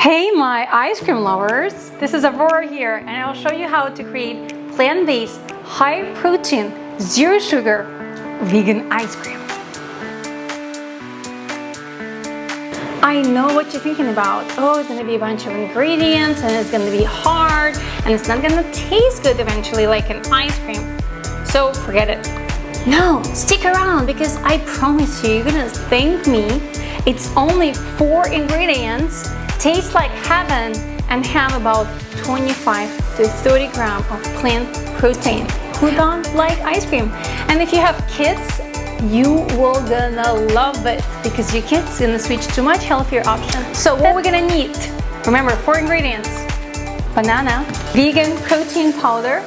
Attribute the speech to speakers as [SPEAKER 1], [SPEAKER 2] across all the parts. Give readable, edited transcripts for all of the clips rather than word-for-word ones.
[SPEAKER 1] Hey my ice cream lovers, this is Aurora here and I'll show you how to create plant-based, high protein, zero sugar, vegan ice cream. I know what you're thinking about. Oh, it's gonna be a bunch of ingredients and it's gonna be hard and it's not gonna taste good eventually like an ice cream. So forget it. No, stick around because I promise you, you're gonna thank me. It's only 4 ingredients, taste like heaven, and have about 25 to 30 grams of plant protein. Who don't like ice cream? And if you have kids, you will gonna love it because your kids gonna switch to much healthier option. So what we're gonna need, remember 4 ingredients: banana, vegan protein powder.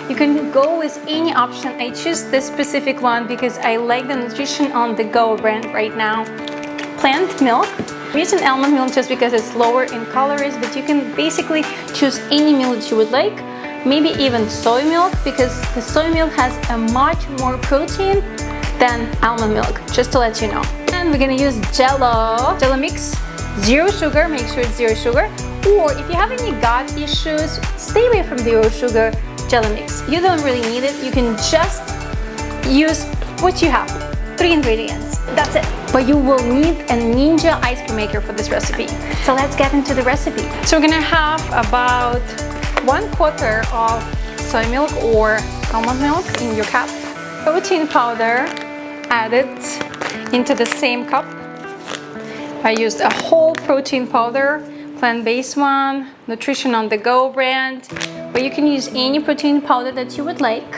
[SPEAKER 1] You can go with any option. I choose this specific one because I like the Nutrition on the Go brand right now. Plant milk. I'm using almond milk just because it's lower in calories, but you can basically choose any milk that you would like. Maybe even soy milk because the soy milk has a much more protein than almond milk, just to let you know. And we're gonna use Jello mix, 0 sugar, make sure it's 0 sugar. Or if you have any gut issues, stay away from 0 sugar Jello mix. You don't really need it, you can just use what you have. 3 ingredients, that's it. But you will need a Ninja ice cream maker for this recipe. So let's get into the recipe. So we're gonna have about 1/4 of soy milk or almond milk in your cup. Protein powder added into the same cup. I used a whole protein powder, plant-based one, Nutrition on the Go brand, but you can use any protein powder that you would like.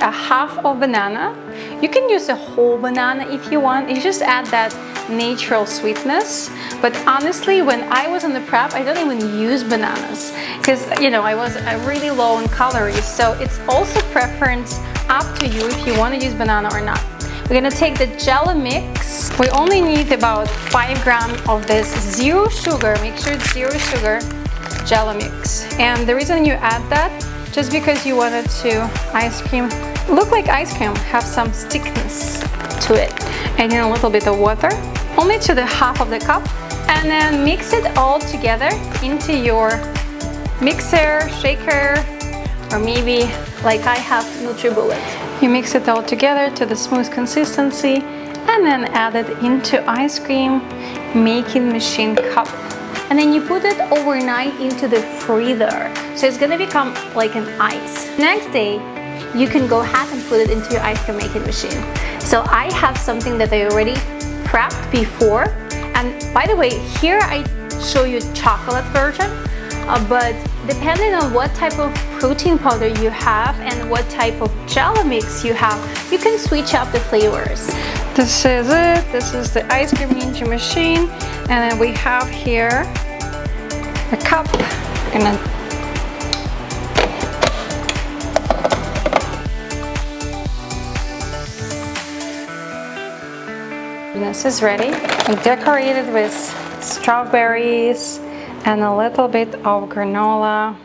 [SPEAKER 1] A half of banana. You can use a whole banana if you want. You just add that natural sweetness. But honestly, when I was on the prep, I don't even use bananas because, you know, I was really low in calories. So it's also preference up to you if you want to use banana or not. We're gonna take the Jello mix. We only need about 5 grams of this 0 sugar, make sure it's 0 sugar Jello mix. And the reason you add that, just because you wanted to ice cream look like ice cream, have some thickness to it. And then a little bit of water, only to the half of the cup. And then mix it all together into your mixer, shaker, or maybe like I have NutriBullet. You mix it all together to the smooth consistency and then add it into ice cream making machine cup. And then you put it overnight into the freezer. So it's gonna become like an ice. Next day, you can go ahead and put it into your ice cream making machine. So I have something that I already prepped before. And by the way, here I show you chocolate version, but depending on what type of protein powder you have and what type of Jello mix you have, you can switch up the flavors. This is it. This is the ice cream ninja machine. And then we have here a cup. I'm gonna this is ready. I decorated with strawberries and a little bit of granola.